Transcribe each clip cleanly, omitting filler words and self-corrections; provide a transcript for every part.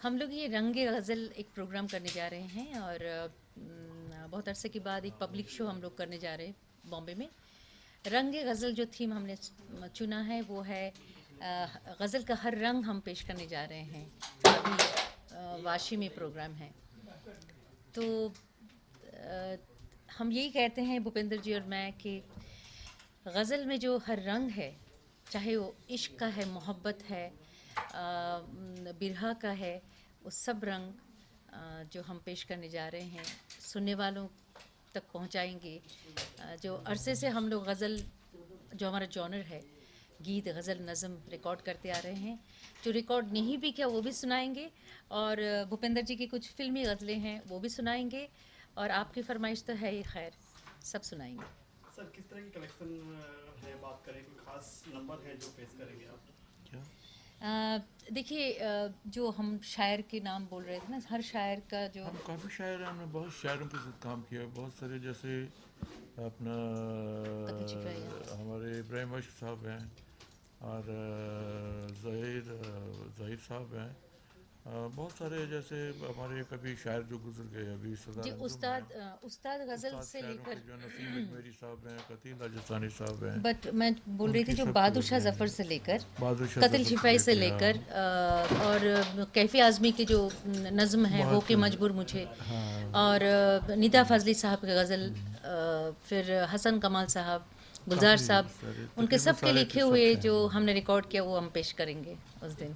हम लोग ये रंगे गज़ल एक प्रोग्राम करने जा रहे हैं और बहुत अरसे के बाद एक पब्लिक शो हम लोग करने जा रहे हैं बॉम्बे में। रंगे गज़ल जो थीम हमने चुना है वो है गज़ल का हर रंग हम पेश करने जा रहे हैं। अभी वाशी में प्रोग्राम है तो हम यही कहते हैं भूपेंद्र जी और मैं कि गज़ल में जो हर रंग है, चाहे वो इश्क का है, मोहब्बत है, बिरहा का है, वो सब रंग जो हम पेश करने जा रहे हैं सुनने वालों तक पहुंचाएंगे। जो अरसे से हम लोग गज़ल जो हमारा जॉनर है, गीत गज़ल नज़म रिकॉर्ड करते आ रहे हैं, जो रिकॉर्ड नहीं भी किया वो भी सुनाएंगे और भूपेंद्र जी की कुछ फिल्मी गज़लें हैं वो भी सुनाएंगे और आपकी फरमाइश तो है ही, खैर सब सुनाएंगे। सर किस तरह की कलेक्शन है, बात करें कोई खास नंबर है जो पेश करेंगे आप? क्या देखिए, जो हम शायर के नाम बोल रहे थे ना, हर शायर का जो हम काफ़ी शायर हैं, हमने बहुत शायरों के साथ काम किया है। बहुत सारे जैसे अपना कतल छिपाया, हमारे इब्राहिम अशक साहब हैं और ज़हीर साहब हैं। बहुत सारे जैसे हमारे कभी शायर जो गुजर गए, अभी सरदार जी अंजुम हैं। उस्ताद गज़ल उस्ताद से शायरों लेकर, के जो नसीम अजमेरी साहब हैं, कतील राजस्थानी साहब हैं, बट मैं बोल रही थी उनकी जो सबकी बहादुर शाह गज़लें ज़फ़र हैं। से लेकर बहादुर शाह कतल ज़फ़र से छिपाई से लेके लेकर और कैफ़ी आज़मी के जो नज़म है हो बहुत के मजबूर मुझे, हाँ और निदा फ़ाज़ली साहब के गज़ल, फिर हसन कमाल साहब, गुलजार काफ़ी साहब, सारे उनके तकरीबन सब के सारे लिखे हुए सबके हैं। जो हमने रिकॉर्ड किया वो हम पेश करेंगे उस दिन।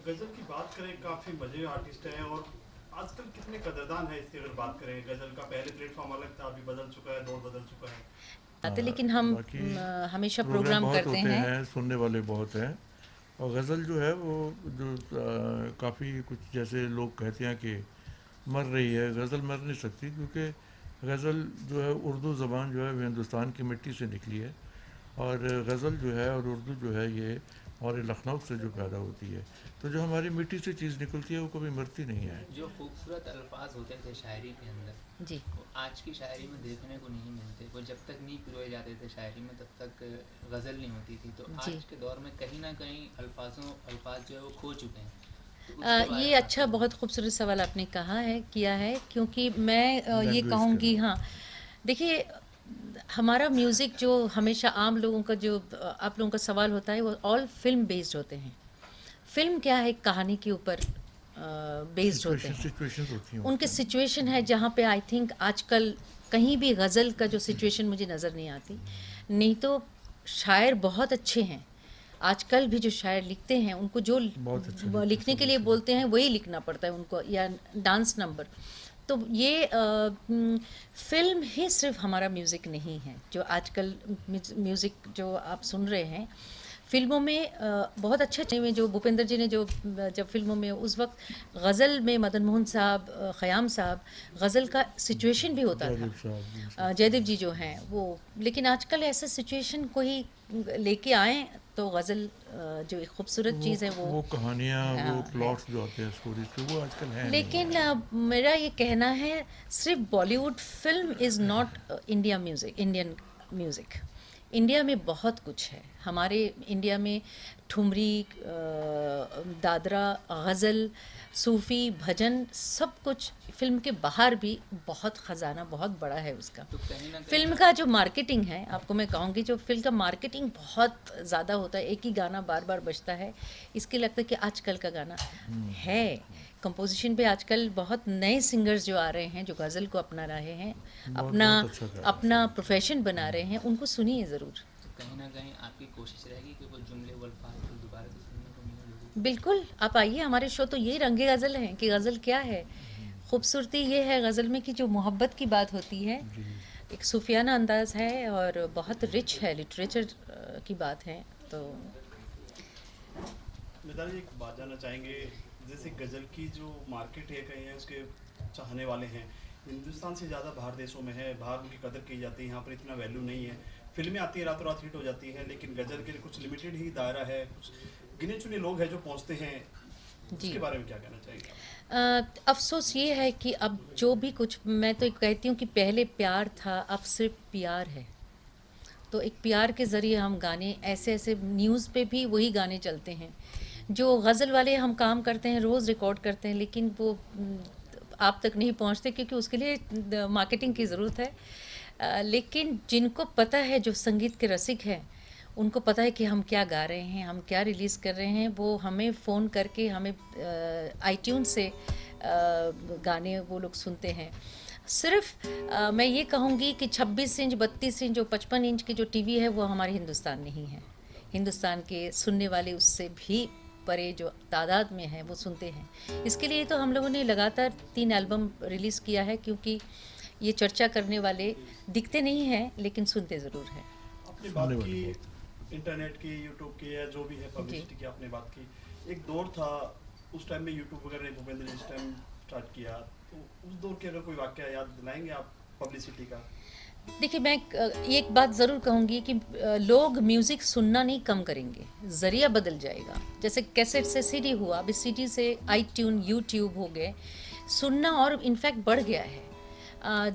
गजल की बात करें, काफी मजे आर्टिस्ट हैं और आजकल कितने कदरदान है इसकी। अगर बात करें गजल का, पहले प्लेटफॉर्म अलग था, अभी बदल चुका है, दौर बदल चुका है। आते लेकिन हम बाकी हमेशा प्रोग्राम प्रोग्राम बहुत करते होते हैं। हैं, सुनने वाले बहुत हैं। और गज़ल जो है वो जो काफ़ी कुछ जैसे लोग कहते हैं कि मर रही है, गज़ल मर नहीं सकती, क्योंकि गज़ल जो है उर्दू ज़बान जो है वो हिंदुस्तान की मिट्टी से निकली है। और गज़ल जो है और उर्दू जो है ये हमारे लखनऊ से जो पैदा होती है, तो जो हमारी मिट्टी से चीज़ निकलती है वो कभी मरती नहीं है। जो खूबसूरत अल्फाज होते थे शायरी के अंदर, जी, वो आज की शायरी में देखने को नहीं मिलते। वो जब तक नहीं पिरोए जाते थे शायरी में, तब तक गज़ल नहीं होती थी। तो जी। आज के दौर में कहीं ना कहीं अल्फाज जो है वो खो चुके हैं। तो उसके बारे ये में अच्छा, आपका बहुत खूबसूरत सवाल आपने कहा है, किया है, क्योंकि मैं ये लैंग्वेज का कहूँगी, हाँ, देखिए, हमारा म्यूज़िक जो हमेशा आम लोगों का जो आप लोगों का सवाल होता है वो ऑल फिल्म बेस्ड होते हैं। फिल्म क्या है, कहानी के ऊपर बेस्ड होते हैं। सिचुएशंस होती हैं उनके उसमें। सिचुएशन है जहाँ पे आई थिंक आजकल कहीं भी गज़ल का जो सिचुएशन मुझे नज़र नहीं आती। नहीं तो शायर बहुत अच्छे हैं, आजकल भी जो शायर लिखते हैं उनको जो बहुत अच्छा लिखते हैं, लिखने के सब लिए अच्छा बोलते लिखते हैं वही लिखना पड़ता है उनको, या डांस नंबर। तो ये फ़िल्म ही सिर्फ हमारा म्यूज़िक नहीं है। जो आजकल म्यूज़िक जो आप सुन रहे हैं फ़िल्मों में, बहुत अच्छे अच्छे में जो भूपेंद्र जी ने जो जब फ़िल्मों में उस वक्त गज़ल में मदन मोहन साहब, ख़याम साहब, गज़ल का सिचुएशन भी होता था। जयदेव साहब जी सब। जयदेव जी जो हैं वो, लेकिन आजकल ऐसा सिचुएशन कोई लेके आए तो गज़ल जो एक खूबसूरत चीज़ है वो, वो कहानियाँ, वो है। प्लॉट्स जो आते हैं स्टोरीज के, वो आजकल है नहीं लेकिन है। मेरा ये कहना है, सिर्फ Bollywood film is not Indian music. India में बहुत कुछ है। हमारे इंडिया में ठुमरी, दादरा, गज़ल, सूफ़ी, भजन, सब कुछ। फिल्म के बाहर भी बहुत ख़जाना बहुत बड़ा है उसका। तो कहीं ना कहीं फ़िल्म का जो मार्केटिंग है, आपको मैं कहूँगी, जो फ़िल्म का मार्केटिंग बहुत ज़्यादा होता है, एक ही गाना बार बार बजता है, इसके लगता है कि आजकल का गाना है। कंपोजिशन पे आजकल बहुत नए सिंगर्स जो आ रहे हैं, जो गज़ल को अपना रहे हैं, बहुत अपना बहुत अच्छा गा रहे हैं अपना सब। प्रोफेशन बना रहे हैं, उनको सुनिए ज़रूर। तो कहीं ना कहीं आपकी कोशिश रहेगी कि वो जुमले वो अल्फाज को दोबारा से सुनने को मिले लोगों को। बिल्कुल, आप आइए हमारे शो, तो ये रंगे गज़ल हैं कि गज़ल क्या है। खूबसूरती ये है गज़ल में कि जो मोहब्बत की बात होती है, जी। एक सूफियाना अंदाज है और बहुत रिच है, लिटरेचर की बात है। तो मिताली जी, एक बात जानना चाहेंगे, जैसे गजल की जो मार्केट है, कहीं है उसके चाहने वाले हैं, हिंदुस्तान से ज़्यादा बाहर देशों में है, बाहर उनकी कदर की जाती है, यहाँ पर इतना वैल्यू नहीं है। फिल्में आती हैं, रातों रात हिट हो जाती हैं, लेकिन गजल के लिए कुछ लिमिटेड ही दायरा है, कुछ गिने चुने लोग हैं जो पहुँचते हैं। जी, उसके बारे में क्या कहना चाहेंगे आप? अफ़सोस ये है कि अब जो भी कुछ, मैं तो कहती हूँ कि पहले प्यार था, अब सिर्फ प्यार है। तो एक प्यार के ज़रिए हम गाने, ऐसे ऐसे न्यूज़ पे भी वही गाने चलते हैं जो गज़ल वाले हम काम करते हैं, रोज़ रिकॉर्ड करते हैं, लेकिन वो आप तक नहीं पहुंचते क्योंकि उसके लिए मार्केटिंग की ज़रूरत है। लेकिन जिनको पता है, जो संगीत के रसिक हैं, उनको पता है कि हम क्या गा रहे हैं, हम क्या रिलीज़ कर रहे हैं, वो हमें फ़ोन करके हमें आईट्यून्स से गाने वो लोग सुनते हैं। सिर्फ मैं ये कहूँगी कि 26 इंच, 32 इंच, जो 55 इंच की जो टीवी है, वो हमारे हिंदुस्तान नहीं है। हिंदुस्तान के सुनने वाले उससे भी परे जो तादाद में हैं, वो सुनते हैं। इसके लिए तो हम लोगों ने लगातार 3 एल्बम रिलीज़ किया है, क्योंकि ये चर्चा करने वाले दिखते नहीं हैं, लेकिन सुनते ज़रूर हैं। आपने बात की इंटरनेट की, यूट्यूब की, या जो भी है पब्लिसिटी की आपने बात की। एक दौर था उस टाइम में यूट्यूब वगैरह ने भूपेंद्र ने इस टाइम स्टार्ट किया, तो उस दौर के अगर कोई वाकया याद दिलाएंगे आप पब्लिसिटी का? देखिए, मैं एक बात ज़रूर कहूँगी कि लोग म्यूज़िक सुनना नहीं कम करेंगे, ज़रिया बदल जाएगा। जैसे कैसेट से सीडी हुआ, अभी सीडी से आईट्यून, यूट्यूब हो गए, सुनना और इनफैक्ट बढ़ गया है।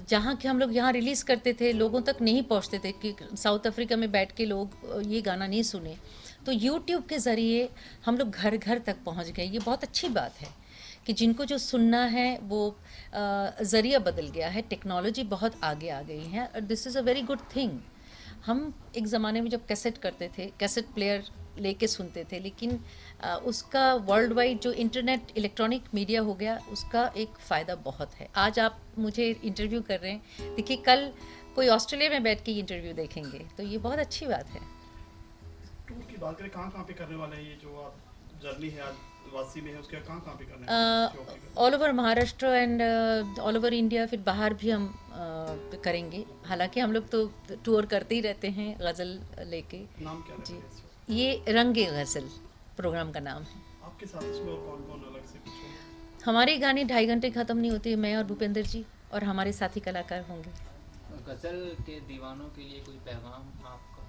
जहाँ कि हम लोग यहाँ रिलीज़ करते थे, लोगों तक नहीं पहुँचते थे, कि साउथ अफ्रीका में बैठ के लोग ये गाना नहीं सुने, तो यूट्यूब के ज़रिए हम लोग घर घर तक पहुँच गए। ये बहुत अच्छी बात है कि जिनको जो सुनना है वो ज़रिया बदल गया है, टेक्नोलॉजी बहुत आगे आ गई है, और this is a very good thing. हम एक ज़माने में जब कैसेट करते थे, कैसेट प्लेयर लेके सुनते थे, लेकिन उसका वर्ल्ड वाइड जो इंटरनेट इलेक्ट्रॉनिक मीडिया हो गया, उसका एक फ़ायदा बहुत है। आज आप मुझे इंटरव्यू कर रहे हैं, देखिए कल कोई ऑस्ट्रेलिया में बैठ के इंटरव्यू देखेंगे, तो ये बहुत अच्छी बात है। टूर की बात करें, कहाँ पे करने वाले हैं ये जो आप जर्नी है आज वासी में है, उसके कहाँ पे करने वाले हैं? All over Maharashtra and all over India, फिर बाहर भी हम करेंगे। हालांकि हम लोग तो टूर करते ही रहते हैं गज़ल लेके। नाम क्या जी, रखें? ये रंगे गज़ल प्रोग्राम का नाम है। आपके साथ इसमें और कौन कौन अलग से कुछ हो? हमारे गाने 2.5 घंटे ख़त्म नहीं होते। मैं और भूपेंद्र जी और हमारे साथी कलाकार होंगे। गज़ल के दीवानों के लिए कोई पैगाम आपका?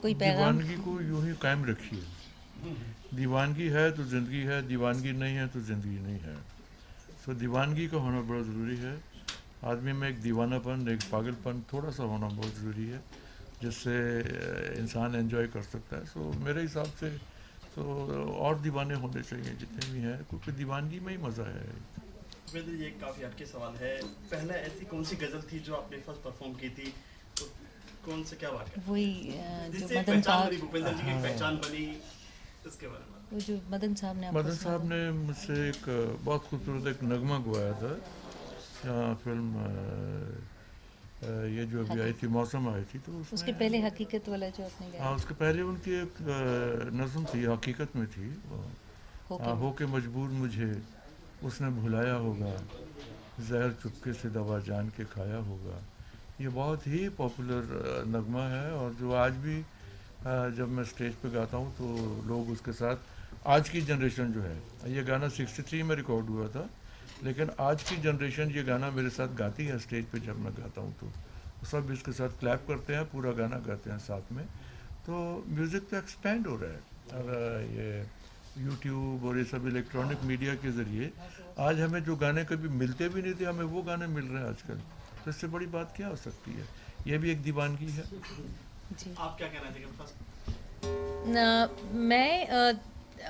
कोई पैगाम? दीवानगी को यूं ही कायम रखिए। दीवानगी है तो ज़िंदगी है, दीवानगी नहीं है तो ज़िंदगी नहीं है। सो दीवानगी का होना बड़ा ज़रूरी है। आदमी में एक दीवानापन, एक पागलपन थोड़ा सा होना बहुत ज़रूरी है, जिससे इंसान एंजॉय कर सकता है। सो मेरे हिसाब से तो और दीवाने होने चाहिए जितने भी हैं, क्योंकि दीवानगी में ही मज़ा है। भूपेंद्र जी, एक काफ़ी हटके सवाल है। पहले ऐसी कौन सी गज़ल थी जो आपने फर्स्ट परफॉर्म की थी, तो कौन से क्या वाकया वही जो जिससे मदन पहचान साहब, बनी, भूपेंद्र जी की पहचान बनी, इसके बारे में? वो जो मदन साहब ने आपको मदन साहब सुनाया। ने मुझसे एक बहुत खूबसूरत एक नगमा गवाया था। फिल्म ये जो अभी आई थी, मौसम आई थी, तो उसके पहले हकीकत वाला जो आपने गाया। हाँ, उसके पहले उनकी एक नज़म थी, हकीकत में थी। हो के मजबूर मुझे उसने भुलाया होगा, जहर चुपके से दवा जान के खाया होगा। ये बहुत ही पॉपुलर नगमा है, और जो आज भी जब मैं स्टेज पे गाता हूँ तो लोग उसके साथ, आज की जनरेशन जो है, ये गाना 63 में रिकॉर्ड हुआ था, लेकिन आज की जनरेशन ये गाना मेरे साथ गाती है स्टेज पे जब मैं गाता हूँ, तो सब इसके साथ क्लैप करते हैं, पूरा गाना गाते हैं साथ में। तो म्यूज़िक तो एक्सपेंड हो रहा है, और ये यूट्यूब और ये सब इलेक्ट्रॉनिक मीडिया के ज़रिए आज हमें जो गाने कभी मिलते भी नहीं थे, हमें वो गाने मिल रहे हैं आजकल। तो इससे बड़ी बात क्या हो सकती है? ये भी एक दीवानगी है। जी, आप क्या कहना चाहेंगे फर्स्ट? मैं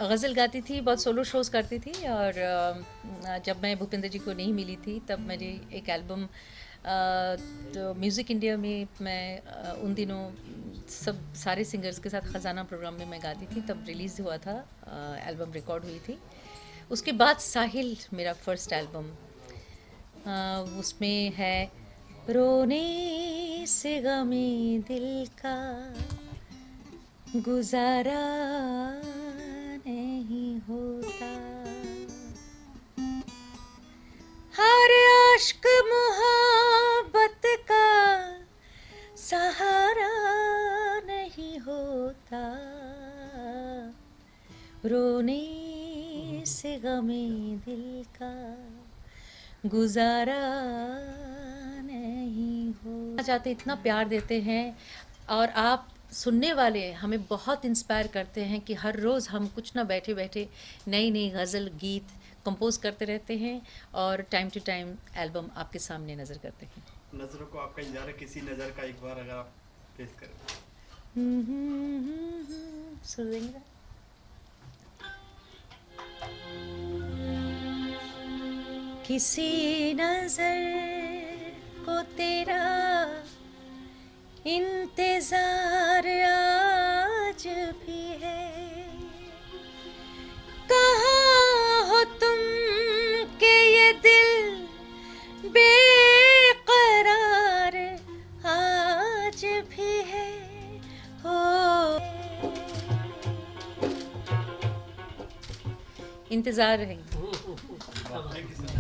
गज़ल गाती थी, बहुत सोलो शोज़ करती थी, और जब मैं भूपेंद्र जी को नहीं मिली थी, तब मेरी एक एल्बम तो म्यूज़िक इंडिया में मैं उन दिनों सब सारे सिंगर्स के साथ ख़जाना प्रोग्राम में मैं गाती थी, तब रिलीज़ हुआ था, एल्बम रिकॉर्ड हुई थी। उसके बाद साहिल मेरा फर्स्ट एल्बम, उसमें है रोने से गमे दिल का गुजारा नहीं होता, हर आश्क मोहब्बत का सहारा नहीं होता, रोने से गमे दिल का गुजारा नहीं हो जाते। इतना प्यार देते हैं, और आप सुनने वाले हमें बहुत इंस्पायर करते हैं कि हर रोज़ हम कुछ ना बैठे बैठे नई नई गज़ल गीत कंपोज करते रहते हैं, और टाइम टू टाइम एल्बम आपके सामने नज़र करते हैं। नज़रों को आपका इंतजार है, किसी नज़र का एक बार अगर आप पेश करें। सुन देंगे। किसी नजर को तेरा इंतजार आज भी है, कहाँ हो तुम के ये दिल बेकरार आज भी है हो। इंतजार रहेंगे। Thank you sir.